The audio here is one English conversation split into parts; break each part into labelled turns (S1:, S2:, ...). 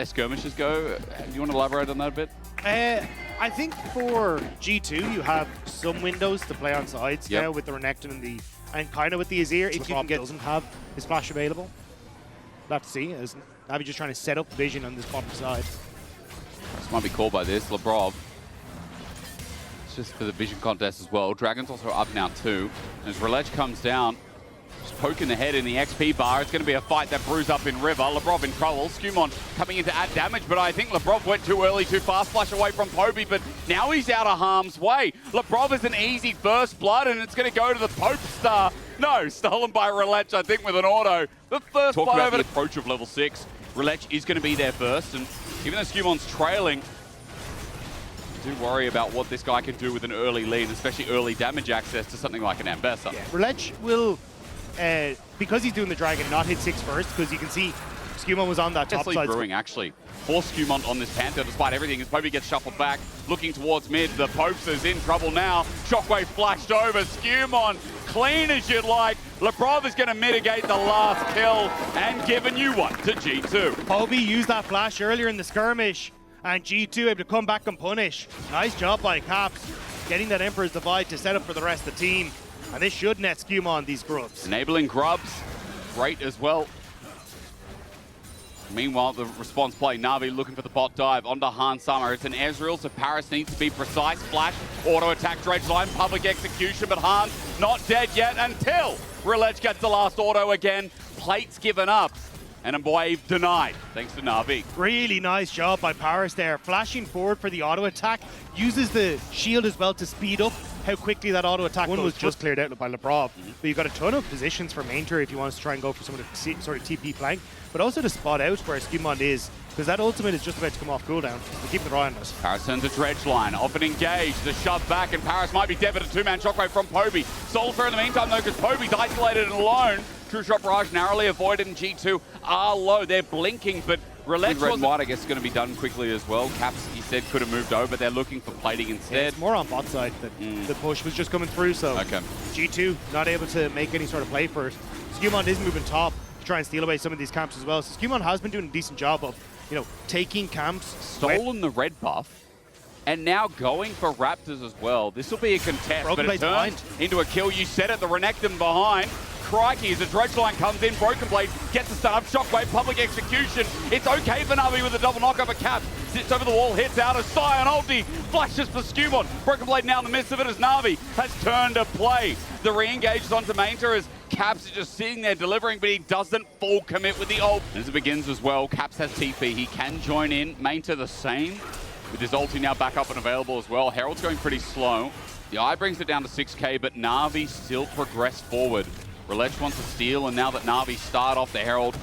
S1: skirmishes go. Do you want to elaborate on that a bit?
S2: I think for G2, you have some windows to play on sides now with the Renekton and kind of with the Azir. If you doesn't have his flash available, we'll have to see. As NAVI just trying to set up vision on this bottom side.
S1: This might be called by this. Lebrov. It's just for the vision contest as well. Dragon's also up now too. As LEC comes down, just poking the head in the XP bar. It's going to be a fight that brews up in River. Lebrov in trouble. Skewmon coming in to add damage, but I think Lebrov went too early, too fast. Flash away from Poby, but now he's out of harm's way. Lebrov is an easy first blood, and it's going to go to the Pope star. No, stolen by LEC, I think, with an auto. The first Talk
S2: blood
S1: about
S2: over
S1: the approach of level 6. LEC is going to be there first, and even though Skewmon's trailing, do worry about what this guy can do with an early lead, especially early damage access to something like an Ambessa.
S2: Yeah, LEC will, because he's doing the Dragon, not hit 6 first, because you can see Skewmon was on that top side.
S1: Brewing, actually. Force Skewmon on this Panther, despite everything, as Poby gets shuffled back, looking towards mid. The Popes is in trouble now. Shockwave flashed over. Skewmon, clean as you'd like. Lebrov is going to mitigate the last kill and giving you one to G2.
S2: Poby used that flash earlier in the skirmish, and G2 able to come back and punish. Nice job by Caps, getting that Emperor's Divide to set up for the rest of the team. And this should net Skewmon these grubs.
S1: Enabling grubs, great as well. Meanwhile, the response play, Navi looking for the bot dive onto Han Summer. It's an Ezreal, so Paris needs to be precise. Flash, auto attack, dredge line, public execution, but Han not dead yet until LEC gets the last auto again. Plate's given up, and a wave denied, thanks to Navi.
S2: Really nice job by Paris there, flashing forward for the auto attack, uses the shield as well to speed up how quickly that auto attack goes. One was just cleared out by Lebrov, but you've got a ton of positions for main tour if you want to try and go for some of the sort of TP flank, but also to spot out where Skewmon is, because that ultimate is just about to come off cooldown. So keep an eye on us.
S1: Paris turns a dredge line, often engaged, the shove back, and Paris might be dead, but a two-man shockwave from Poby. Soulfare in the meantime though, because Poby's isolated and alone. True Shot Barrage narrowly avoided, and G2 are low. They're blinking, but LEC red and white, I guess, is going to be done quickly as well. Caps, he said, could have moved over, but they're looking for plating instead.
S2: Yeah, it's more on bot side that the push was just coming through, so G2 not able to make any sort of play for it. Skewmon is moving top to try and steal away some of these camps as well. So Skewmon has been doing a decent job of, you know, taking camps.
S1: Stolen the red buff, and now going for Raptors as well. This will be a contest, but it turns into a kill. You said it, the Renekton behind. Crikey, as the dredge line comes in, Broken Blade gets a stun up, shockwave, public execution. It's okay for Navi with a double knock over Cap. Sits over the wall, hits out, a Scion ulti, flashes for Skewmon. Broken Blade now in the midst of it as Navi has turned to play. The re-engage is onto Mainter as Caps is just sitting there delivering, but he doesn't full commit with the ult. As it begins as well, Caps has TP, he can join in. Mainter the same, with his ulti now back up and available as well. Herald's going pretty slow. The Eye brings it down to 6k, but Navi still progress forward. LEC wants to steal, and now that Navi start off the Herald,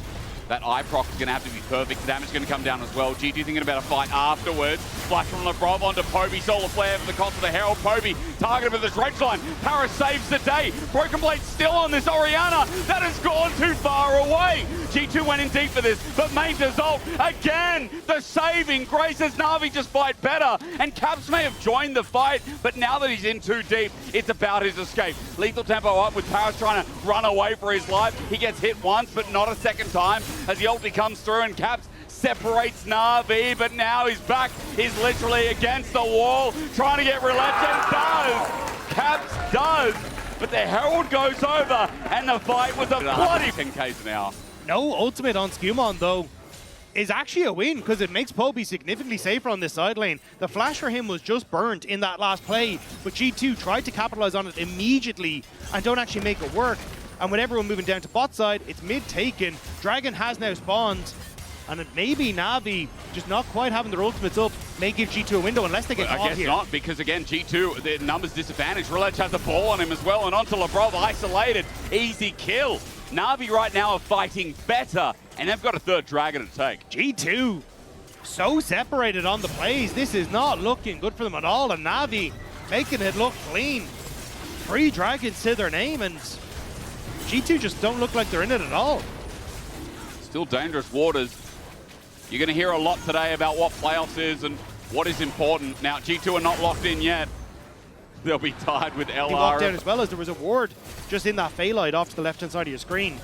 S1: that Eye proc is going to have to be perfect. The damage is going to come down as well. G2 thinking about a fight afterwards. Flash from Lebrov onto Poby. Solar Flare for the cost of the Herald. Poby targeted with the dredge line. Paris saves the day. Broken Blade still on this Orianna. That has gone too far away. G2 went in deep for this, but Mainter's ult again. The saving grace as Navi just fight better. And Caps may have joined the fight, but now that he's in too deep, it's about his escape. Lethal tempo up with Paris trying to run away for his life. He gets hit once, but not a second time. As the ulti comes through and Caps separates Navi, but now he's back. He's literally against the wall, trying to get LEC, and does. Caps does, but the Herald goes over, and the fight was a bloody 10k's an hour.
S2: No ultimate on Skewmon, though, is actually a win, because it makes Poby significantly safer on this side lane. The flash for him was just burnt in that last play, but G2 tried to capitalize on it immediately and don't actually make it work. And with everyone moving down to bot side, it's mid taken. Dragon has now spawned, and it maybe Navi just not quite having their ultimates up may give G2 a window unless they get caught here.
S1: I guess not, because again, G2, the numbers disadvantage. LEC has a ball on him as well, and onto Lebrov, isolated. Easy kill. Navi right now are fighting better, and they've got a third dragon to take.
S2: G2 so separated on the plays. This is not looking good for them at all, and Navi making it look clean. 3 dragons to their name, and G2 just don't look like they're in it at all.
S1: Still dangerous waters. You're going to hear a lot today about what playoffs is and what is important. Now, G2 are not locked in yet. They'll be tied with LR.
S2: He walked down as well, as there was a ward just in that Phalite off to the left-hand side of your screen.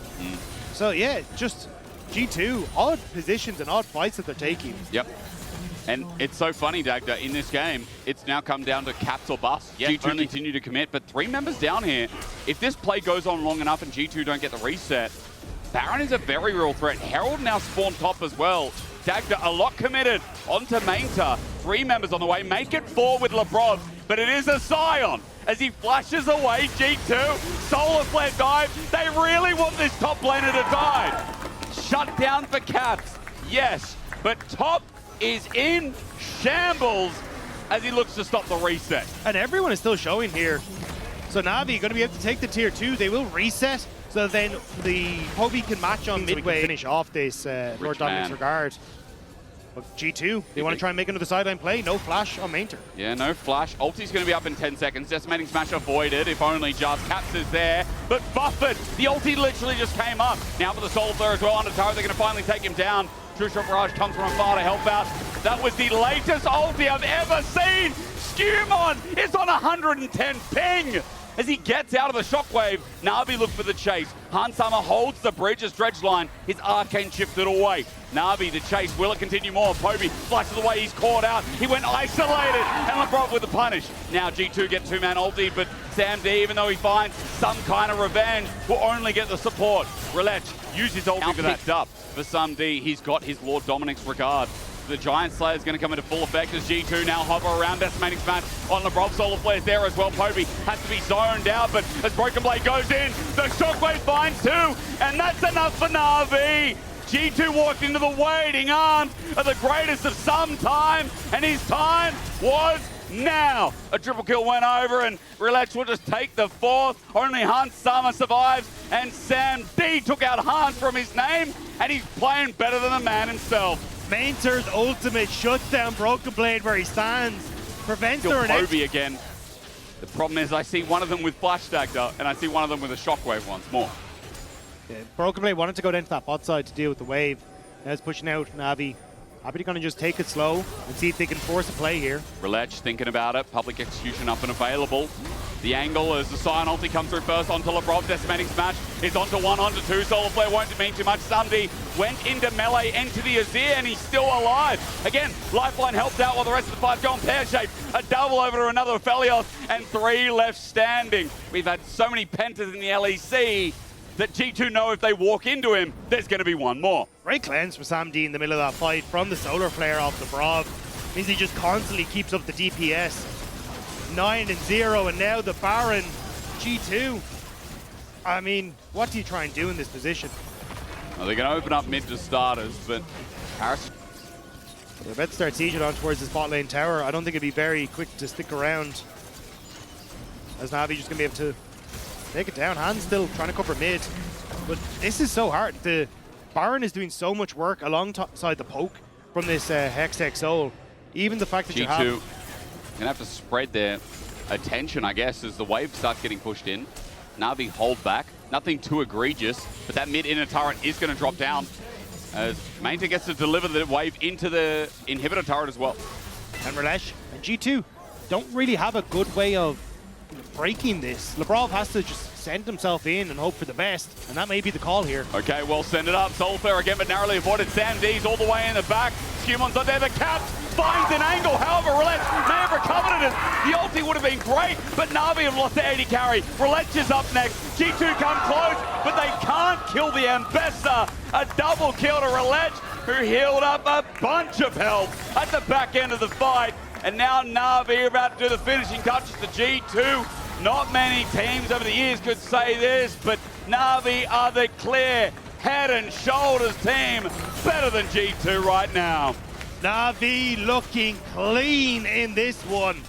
S2: So, yeah, just G2, odd positions and odd fights that they're taking.
S1: Yep. And it's so funny, Dagda, in this game, it's now come down to caps or bust. Yeah, G2 continue to commit, but 3 members down here. If this play goes on long enough and G2 don't get the reset, Baron is a very real threat. Herald now spawned top as well. Dagda, a lot committed onto Mainta. 3 members on the way. Make it 4 with Lebrov, but it is a Scion as he flashes away G2. Solar Flare dive. They really want this top laner to die. Shut down for caps, yes, but top is in shambles as he looks to stop the reset.
S2: And everyone is still showing here. So Navi going to be able to take the tier 2. They will reset, so then the Poby can match on midway, finish off this Lord Dominic's regard. But G2, they want to try and make another sideline play. No flash on Mainter.
S1: Yeah, no flash. Ulti's going to be up in 10 seconds. Decimating Smash avoided, if only just. Caps is there, but buffered. The ulti literally just came up. Now for the Soul Flare as well on the turret. They're going to finally take him down. True Shot Barrage comes from afar to help out. That was the latest ulti I've ever seen. Skirmon is on 110 ping. As he gets out of the shockwave, Navi look for the chase. Hansama holds the bridge as Dredgeline. His arcane shifted away. Navi, the chase, will it continue more? Poby flashes away, he's caught out. He went isolated, and Lebrov with the punish. Now G2 get 2-man ulti, but Sam D, even though he finds some kind of revenge, will only get the support. Relech uses his ulti for that. Picked up for Sam D. He's got his Lord Dominic's regard. The Giant Slayer is going to come into full effect as G2 now hover around. Decimating Smash on Lebrov. Solar Flare's there as well. Poby has to be zoned out, but as Broken Blade goes in, the Shockwave finds 2, and that's enough for Navi. G2 walked into the waiting arms of the greatest of some time, and his time was now. A triple kill went over, and Relax will just take the 4th. Only Hans Sama survives, and Sam D took out Hans from his name, and he's playing better than the man himself.
S2: Mainter's ultimate shuts down Broken Blade where he stands. Prevents the Renekton.
S1: Poby again. The problem is I see one of them with Flash Dagda, and I see one of them with a Shockwave once more.
S2: Yeah, Broken Blade wanted to go down to that bot side to deal with the wave. Now it's pushing out Navi. Happy to just take it slow and see if they can force a play here.
S1: Relech thinking about it. Public execution up and available. The angle as the Scion ulti comes through first onto Lebrov. Decimating Smash is onto 1, onto 2. Solar Flare won't mean too much. Samdi went into melee, into the Azir, and he's still alive. Again, Lifeline helped out while the rest of the 5 go on pear-shape. A double over to another Felios, and 3 left standing. We've had so many Pentas in the LEC that G2 know if they walk into him, there's going to be one more.
S2: Great cleanse for Sam D in the middle of that fight from the Solar Flare off the Brav. Means he just constantly keeps up the DPS. 9-0, and now the Baron. G2. I mean, what do you try and do in this position?
S1: Well, they're going to open up mid to starters, but Harris...
S2: They're about to start sieging on towards this bot lane tower. I don't think it'd be very quick to stick around. As Navi just going to be able to take it down. Hans still trying to cover mid. But this is so hard. The Baron is doing so much work alongside the poke from this Hextech Soul. Even the fact that you have...
S1: G2 going to have to spread their attention, I guess, as the wave starts getting pushed in. Navi hold back. Nothing too egregious, but that mid-inner turret is going to drop down as Mainta gets to deliver the wave into the inhibitor turret as well.
S2: And Relash and G2 don't really have a good way of breaking this. Lebrov has to just send himself in and hope for the best, and that may be the call here.
S1: Okay, well, send it up. Soul Flare again, but narrowly avoided. Sam D's all the way in the back. Scumon's not there. The Caps finds an angle. However, Relech may have recovered it. The ulti would have been great, but Navi have lost the 80 carry. Relech is up next. G2 come close, but they can't kill the Ambassador. A double kill to Relech, who healed up a bunch of health at the back end of the fight. And now Navi are about to do the finishing touches to G2. Not many teams over the years could say this, but Navi are the clear head and shoulders team, better than G2 right now.
S2: Navi looking clean in this one.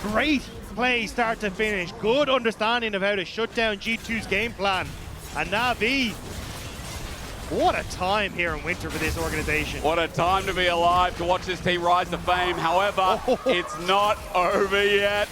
S2: Great play start to finish. Good understanding of how to shut down G2's game plan. And Navi, what a time here in winter for this organization.
S1: What a time to be alive, to watch this team rise to fame. However, it's not over yet.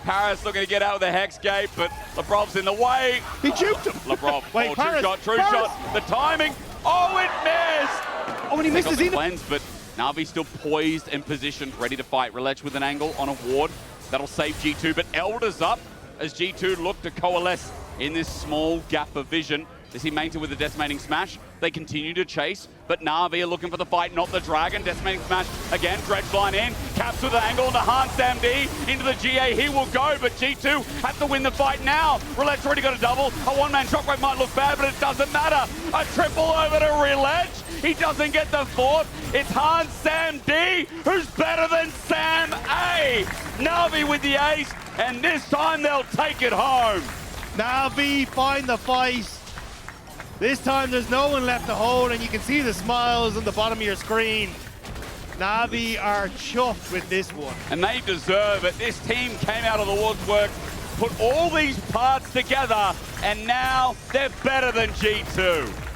S1: Paris looking to get out with the Hex Gate, but Lebrov's in the way.
S2: He juked him.
S1: Lebrov,
S2: wait, Paris,
S1: true shot. The timing, oh, it missed.
S2: Oh, and he missed his
S1: cleanse, but Navi still poised and positioned, ready to fight. Relech with an angle on a ward. That'll save G2, but Elder's up as G2 look to coalesce in this small gap of vision. They see Maintain with the Decimating Smash. They continue to chase, but Na'Vi are looking for the fight, not the Dragon. Decimating Smash again, Dredgeline in. Caps with the angle into Hans MD. Into the GA, he will go, but G2 have to win the fight now. Roulette's already got a double. A one-man shockwave might look bad, but it doesn't matter. A triple over to Roulette. He doesn't get the fourth. It's Hans Sam D, who's better than Sam A. Na'Vi with the ace, and this time they'll take it home.
S2: Navi find the fight. This time there's no one left to hold, and you can see the smiles on the bottom of your screen. Navi are chuffed with this one.
S1: And they deserve it. This team came out of the woodwork, put all these parts together, and now they're better than G2.